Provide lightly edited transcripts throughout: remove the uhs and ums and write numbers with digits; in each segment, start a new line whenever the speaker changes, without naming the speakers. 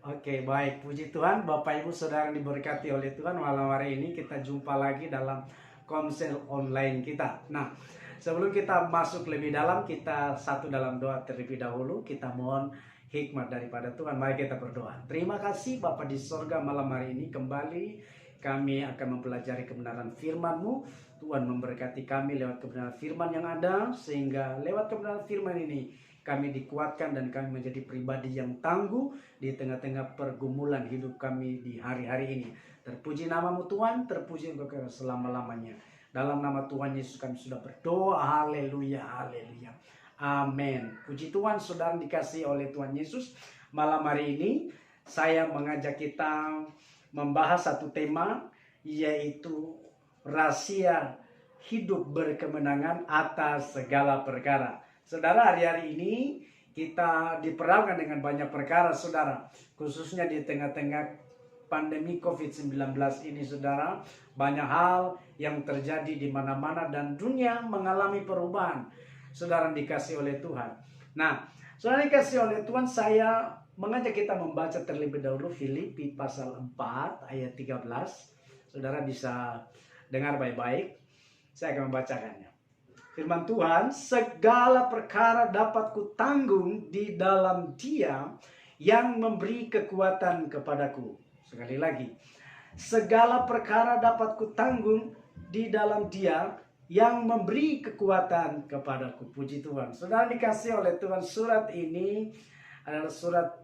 Oke, baik. Puji Tuhan, Bapak Ibu Saudara yang diberkati oleh Tuhan. Malam hari ini kita jumpa lagi dalam konsel online kita. Nah, sebelum kita masuk lebih dalam, kita satu dalam doa terlebih dahulu. Kita mohon hikmat daripada Tuhan. Mari kita berdoa. Terima kasih Bapak di sorga, malam hari ini kembali kami akan mempelajari kebenaran firman-Mu. Tuhan memberkati kami lewat kebenaran firman yang ada, sehingga lewat kebenaran firman ini kami dikuatkan dan kami menjadi pribadi yang tangguh di tengah-tengah pergumulan hidup kami di hari-hari ini. Terpuji namamu Tuhan, terpuji engkau selama-lamanya. Dalam nama Tuhan Yesus kami sudah berdoa. Haleluya, haleluya. Amin. Puji Tuhan, saudara dikasih oleh Tuhan Yesus. Malam hari ini saya mengajak kita membahas satu tema, yaitu rahasia hidup berkemenangan atas segala perkara. Saudara, hari-hari ini kita diperlukan dengan banyak perkara, saudara. Khususnya di tengah-tengah pandemi COVID-19 ini, saudara. Banyak hal yang terjadi di mana-mana dan dunia mengalami perubahan. Saudara dikasih oleh Tuhan. Nah, saudara dikasih oleh Tuhan, saya mengajak kita membaca terlebih dahulu Filipi pasal 4 ayat 13. Saudara bisa dengar baik-baik. Saya akan membacakannya. Firman Tuhan, segala perkara dapat kutanggung di dalam Dia yang memberi kekuatan kepadaku. Sekali lagi, segala perkara dapat kutanggung di dalam Dia yang memberi kekuatan kepadaku. Puji Tuhan. Saudara dikasih oleh Tuhan, surat ini adalah surat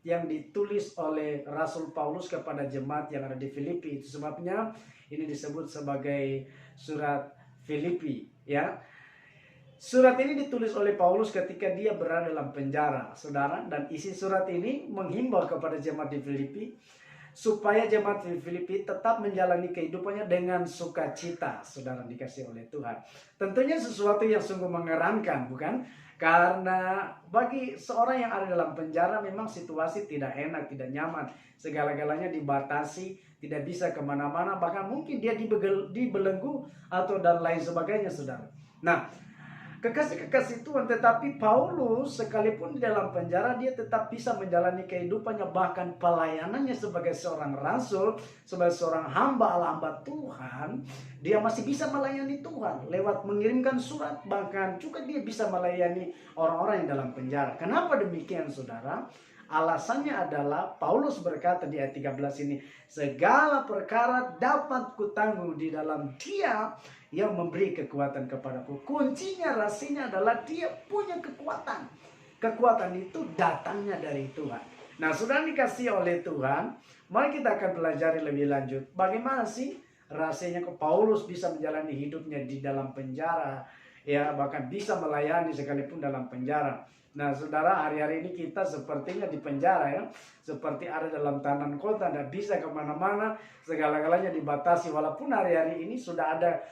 yang ditulis oleh Rasul Paulus kepada jemaat yang ada di Filipi. Itu sebabnya ini disebut sebagai surat Filipi, ya. Surat ini ditulis oleh Paulus ketika dia berada dalam penjara, saudara. Dan isi surat ini menghimbau kepada jemaat di Filipi supaya jemaat di Filipi tetap menjalani kehidupannya dengan sukacita, saudara dikasih oleh Tuhan. Tentunya sesuatu yang sungguh mengerankan, bukan? Karena bagi seorang yang ada dalam penjara memang situasi tidak enak, tidak nyaman. Segala-galanya dibatasi, tidak bisa kemana-mana, bahkan mungkin dia dibelenggu atau dan lain sebagainya, saudara. Nah, kekasih-kekasih Tuhan, tetapi Paulus sekalipun di dalam penjara dia tetap bisa menjalani kehidupannya, bahkan pelayanannya sebagai seorang rasul, sebagai seorang hamba Allah, hamba Tuhan. Dia masih bisa melayani Tuhan lewat mengirimkan surat, bahkan juga dia bisa melayani orang-orang yang dalam penjara. Kenapa demikian, saudara? Alasannya adalah Paulus berkata di ayat 13 ini, segala perkara dapat kutanggung di dalam Dia yang memberi kekuatan kepadaku. Kuncinya, rahasianya adalah dia punya kekuatan. Kekuatan itu datangnya dari Tuhan. Nah, sudah dikasih oleh Tuhan, mari kita akan pelajari lebih lanjut. Bagaimana sih rahasianya kok Paulus bisa menjalani hidupnya di dalam penjara, ya, bahkan bisa melayani sekalipun dalam penjara. Nah, saudara, hari-hari ini kita sepertinya di penjara, ya, seperti ada dalam tahanan kota, tidak bisa kemana-mana, segala-galanya dibatasi. Walaupun hari-hari ini sudah ada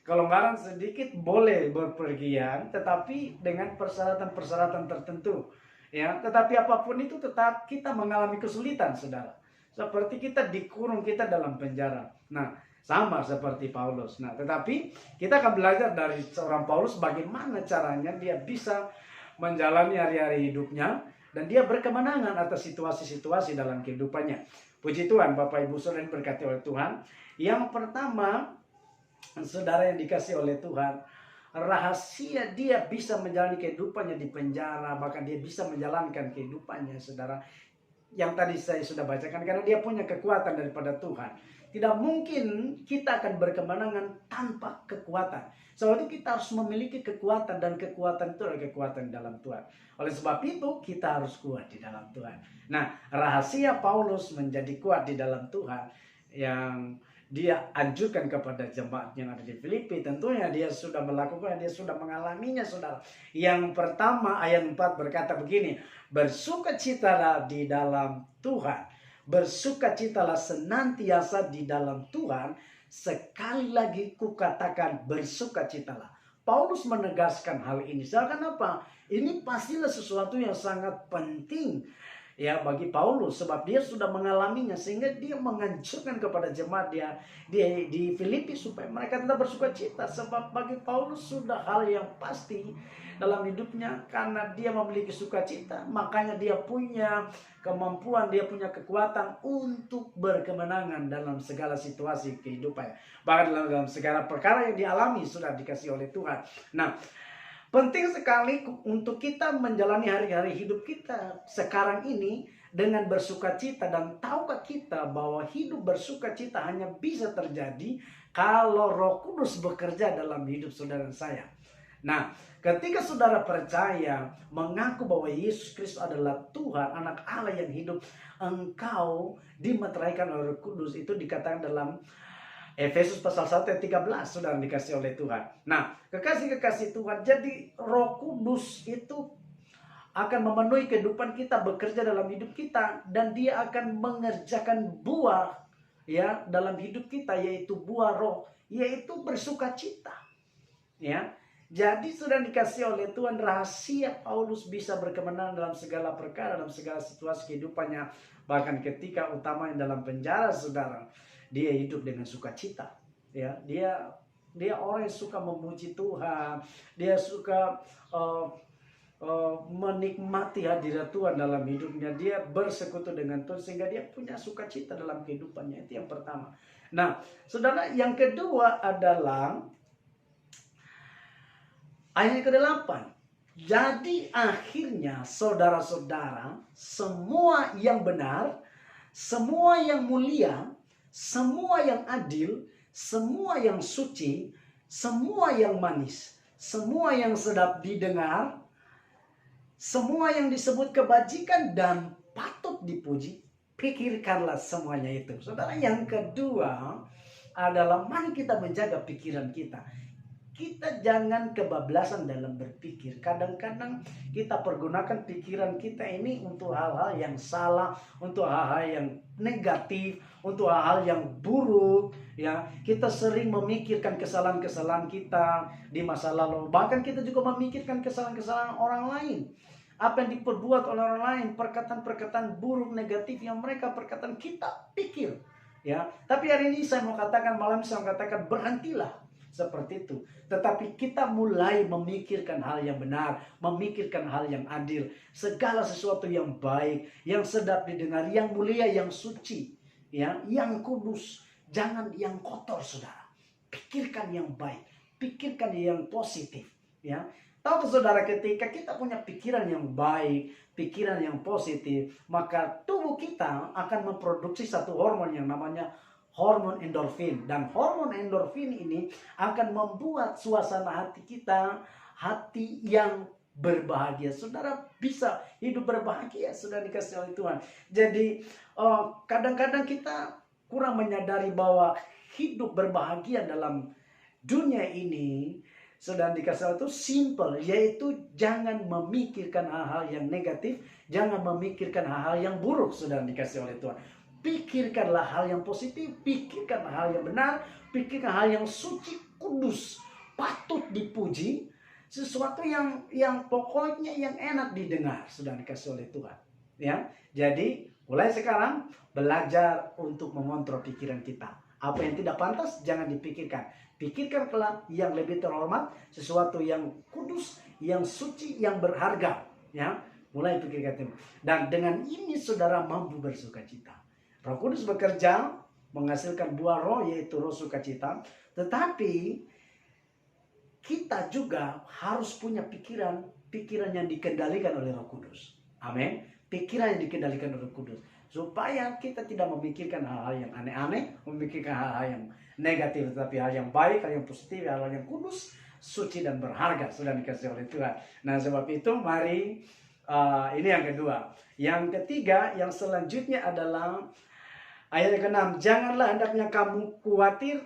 kelonggaran sedikit, boleh berpergian, tetapi dengan persyaratan-persyaratan tertentu, ya. Tetapi apapun itu tetap kita mengalami kesulitan, saudara. Seperti kita dikurung, kita dalam penjara. Nah, sama seperti Paulus. Nah, tetapi kita akan belajar dari seorang Paulus bagaimana caranya dia bisa menjalani hari-hari hidupnya dan dia berkemenangan atas situasi-situasi dalam kehidupannya. Puji Tuhan, Bapak Ibu Saudara yang berkati oleh Tuhan. Yang pertama, saudara yang dikasih oleh Tuhan, rahasia dia bisa menjalani kehidupannya di penjara, bahkan dia bisa menjalankan kehidupannya, saudara, yang tadi saya sudah bacakan, karena dia punya kekuatan daripada Tuhan. Tidak mungkin kita akan berkemenangan tanpa kekuatan. Sebab itu kita harus memiliki kekuatan, dan kekuatan itu adalah kekuatan dalam Tuhan. Oleh sebab itu kita harus kuat di dalam Tuhan. Nah, rahasia Paulus menjadi kuat di dalam Tuhan yang dia anjurkan kepada jemaat yang ada di Filipi, tentunya dia sudah melakukan, dia sudah mengalaminya, saudara. Yang pertama, ayat 4 berkata begini, bersukacitalah di dalam Tuhan, bersukacitalah senantiasa di dalam Tuhan. Sekali lagi kukatakan, bersukacitalah. Paulus menegaskan hal ini. Kenapa? Ini pastilah sesuatu yang sangat penting, ya bagi Paulus, sebab dia sudah mengalaminya, sehingga dia menganjurkan kepada jemaat dia di Filipi supaya mereka tetap bersuka cita. Sebab bagi Paulus sudah hal yang pasti dalam hidupnya, karena dia memiliki sukacita, makanya dia punya kemampuan, dia punya kekuatan untuk berkemenangan dalam segala situasi kehidupan, bahkan dalam segala perkara yang dialami sudah dikasih oleh Tuhan. Nah, penting sekali untuk kita menjalani hari-hari hidup kita sekarang ini dengan bersukacita. Dan tahukah kita bahwa hidup bersukacita hanya bisa terjadi kalau Roh Kudus bekerja dalam hidup saudara dan saya. Nah, ketika saudara percaya, mengaku bahwa Yesus Kristus adalah Tuhan, Anak Allah yang hidup, engkau dimeteraikan oleh Roh Kudus. Itu dikatakan dalam Efesus pasal 1 ayat 13, saudara dikasih oleh Tuhan. Nah, kekasih-kekasih Tuhan, jadi Roh Kudus itu akan memenuhi kehidupan kita, bekerja dalam hidup kita, dan dia akan mengerjakan buah ya dalam hidup kita, yaitu buah roh, yaitu bersukacita. Ya. Jadi sudah dikasih oleh Tuhan, rahasia Paulus bisa berkemenangan dalam segala perkara, dalam segala situasi kehidupannya. Bahkan ketika utamanya dalam penjara, saudara, dia hidup dengan sukacita. Ya, dia orang yang suka memuji Tuhan, dia suka menikmati hadirat Tuhan dalam hidupnya, dia bersekutu dengan Tuhan sehingga dia punya sukacita dalam kehidupannya. Itu yang pertama. Nah, saudara, yang kedua adalah ayat ke-8. Jadi akhirnya saudara-saudara, semua yang benar, semua yang mulia, semua yang adil, semua yang suci, semua yang manis, semua yang sedap didengar, semua yang disebut kebajikan dan patut dipuji, pikirkanlah semuanya itu. Saudara, yang kedua adalah mari kita menjaga pikiran kita. Kita jangan kebablasan dalam berpikir. Kadang-kadang kita pergunakan pikiran kita ini untuk hal-hal yang salah, untuk hal-hal yang negatif, untuk hal-hal yang buruk. Ya, kita sering memikirkan kesalahan-kesalahan kita di masa lalu. Bahkan kita juga memikirkan kesalahan-kesalahan orang lain. Apa yang diperbuat oleh orang lain, perkataan-perkataan buruk negatif yang mereka perkataan, kita pikir. Ya, tapi hari ini saya mau katakan, malam saya mau katakan, berhentilah seperti itu. Tetapi kita mulai memikirkan hal yang benar, memikirkan hal yang adil, segala sesuatu yang baik, yang sedap didengar, yang mulia, yang suci, ya, yang kudus, jangan yang kotor, saudara. Pikirkan yang baik, pikirkan yang positif, ya. Tahu saudara, ketika kita punya pikiran yang baik, pikiran yang positif, maka tubuh kita akan memproduksi satu hormon yang namanya hormon endorfin. Dan hormon endorfin ini akan membuat suasana hati kita hati yang berbahagia. Saudara bisa hidup berbahagia, sudah dikasih oleh Tuhan. Jadi kadang-kadang kita kurang menyadari bahwa hidup berbahagia dalam dunia ini sudah dikasih oleh itu simple, yaitu jangan memikirkan hal-hal yang negatif, jangan memikirkan hal-hal yang buruk, sudah dikasih oleh Tuhan. Pikirkanlah hal yang positif, pikirkan hal yang benar, pikirkan hal yang suci, kudus, patut dipuji, sesuatu yang pokoknya yang enak didengar, sudah dikasih oleh Tuhan. Ya, jadi mulai sekarang belajar untuk mengontrol pikiran kita. Apa yang tidak pantas jangan dipikirkan. Pikirkan kelak yang lebih terhormat, sesuatu yang kudus, yang suci, yang berharga. Ya, mulai pikirkan itu. Dan dengan ini saudara mampu bersukacita. Roh Kudus bekerja menghasilkan buah roh, yaitu roh sukacita. Tetapi kita juga harus punya pikiran yang dikendalikan oleh Roh Kudus. Amin. Pikiran yang dikendalikan oleh Roh Kudus. Supaya kita tidak memikirkan hal-hal yang aneh-aneh, memikirkan hal-hal yang negatif, tetapi hal yang baik, hal yang positif, hal-hal yang kudus, suci dan berharga, sudah dikasih oleh Tuhan. Nah, sebab itu mari ini yang kedua. Yang ketiga, yang selanjutnya adalah ayat ke-6. Janganlah hendaknya kamu khawatir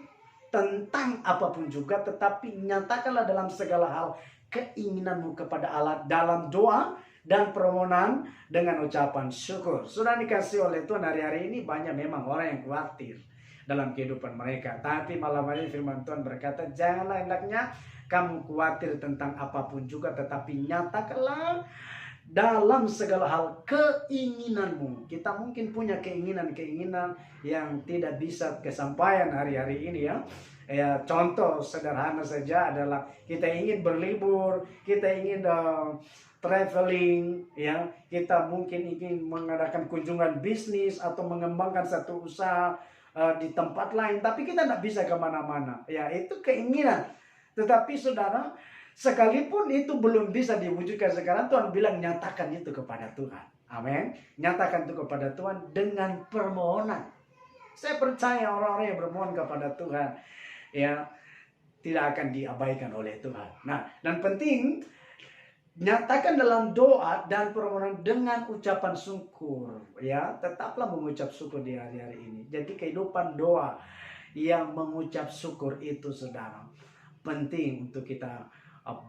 tentang apapun juga, tetapi nyatakanlah dalam segala hal keinginanmu kepada Allah dalam doa dan permohonan dengan ucapan syukur. Sudah dikasih oleh Tuhan, hari-hari ini banyak memang orang yang khawatir dalam kehidupan mereka. Tapi malam hari firman Tuhan berkata, janganlah hendaknya kamu khawatir tentang apapun juga, tetapi nyatakanlah dalam segala hal keinginanmu. Kita mungkin punya keinginan-keinginan yang tidak bisa kesampaian hari-hari ini ya. Ya, contoh sederhana saja adalah kita ingin berlibur, kita ingin traveling, ya, kita mungkin ingin mengadakan kunjungan bisnis atau mengembangkan satu usaha di tempat lain, tapi kita tidak bisa kemana-mana. Ya, itu keinginan. Tetapi saudara, sekalipun itu belum bisa diwujudkan sekarang, Tuhan bilang nyatakan itu kepada Tuhan. Amin. Nyatakan itu kepada Tuhan dengan permohonan. Saya percaya orang-orang yang bermohon kepada Tuhan, ya, tidak akan diabaikan oleh Tuhan. Nah, dan penting nyatakan dalam doa dan permohonan dengan ucapan syukur, ya. Tetaplah mengucap syukur di hari-hari ini. Jadi kehidupan doa yang mengucap syukur itu, saudara, penting untuk kita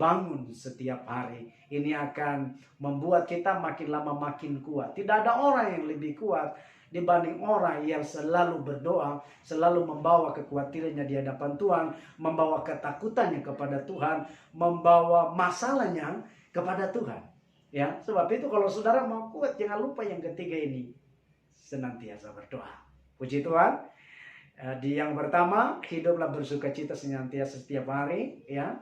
bangun setiap hari. Ini akan membuat kita makin lama makin kuat. Tidak ada orang yang lebih kuat dibanding orang yang selalu berdoa, selalu membawa kekhawatirannya di hadapan Tuhan, membawa ketakutannya kepada Tuhan, membawa masalahnya kepada Tuhan. Ya, sebab itu kalau saudara mau kuat, jangan lupa yang ketiga ini, senantiasa berdoa. Puji Tuhan. Di yang pertama, hiduplah bersukacita senantiasa setiap hari, ya.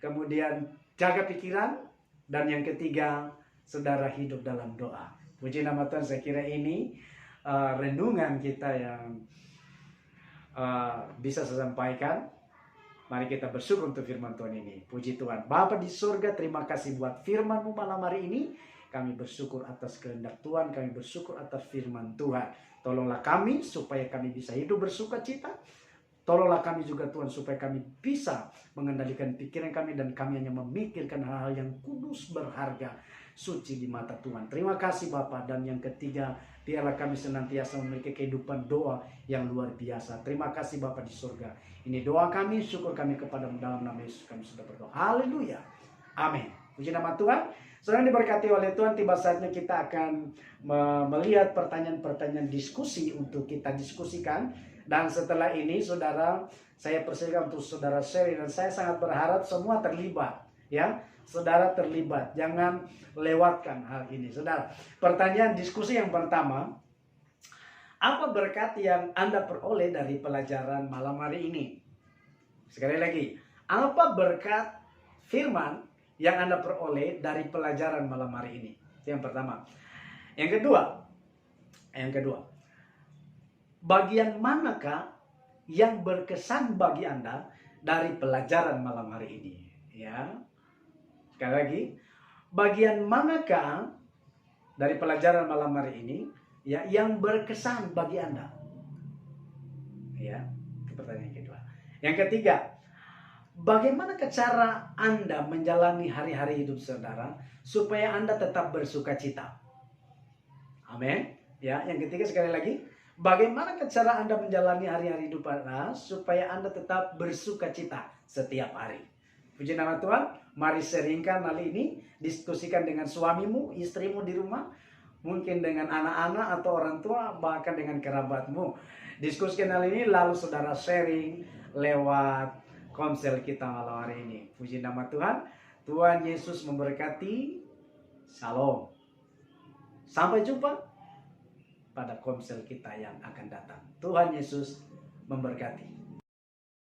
Kemudian jaga pikiran, dan yang ketiga, saudara hidup dalam doa. Puji nama Tuhan. Saya kira ini renungan kita yang bisa saya sampaikan. Mari kita bersyukur untuk firman Tuhan ini. Puji Tuhan. Bapa di surga, terima kasih buat firman-Mu malam hari ini. Kami bersyukur atas kehendak Tuhan, kami bersyukur atas firman Tuhan. Tolonglah kami supaya kami bisa hidup bersukacita. Tolonglah kami juga Tuhan supaya kami bisa mengendalikan pikiran kami dan kami hanya memikirkan hal-hal yang kudus, berharga, suci di mata Tuhan. Terima kasih Bapa. Dan yang ketiga, biarlah kami senantiasa memiliki kehidupan doa yang luar biasa. Terima kasih Bapa di surga. Ini doa kami, syukur kami kepadamu, dalam nama Yesus kami sudah berdoa. Haleluya. Amin. Puji nama Tuhan. Saudara diberkati oleh Tuhan, tiba saatnya kita akan melihat pertanyaan-pertanyaan diskusi untuk kita diskusikan. Dan setelah ini saudara, saya persilakan untuk saudara share, dan saya sangat berharap semua terlibat, ya. Saudara terlibat, jangan lewatkan hal ini. Saudara, pertanyaan diskusi yang pertama, apa berkat yang Anda peroleh dari pelajaran malam hari ini? Sekali lagi, apa berkat firman yang Anda peroleh dari pelajaran malam hari ini? Itu yang pertama. Yang kedua, bagian manakah yang berkesan bagi Anda dari pelajaran malam hari ini? Ya. Sekali lagi, bagian manakah dari pelajaran malam hari ini, ya, yang berkesan bagi Anda? Ya, itu pertanyaan yang kedua. Yang ketiga, bagaimana cara Anda menjalani hari-hari hidup saudara supaya Anda tetap bersukacita? Amin. Ya, yang ketiga sekali lagi, bagaimana cara Anda menjalani hari-hari hidup Anda supaya Anda tetap bersukacita setiap hari? Puji nama Tuhan. Mari sharingkan hal ini, diskusikan dengan suamimu, istrimu di rumah, mungkin dengan anak-anak atau orang tua, bahkan dengan kerabatmu. Diskusikan hal ini, lalu saudara sharing lewat konsel kita malam hari ini. Puji nama Tuhan. Tuhan Yesus memberkati. Shalom. Sampai jumpa pada konsel kita yang akan datang. Tuhan Yesus memberkati.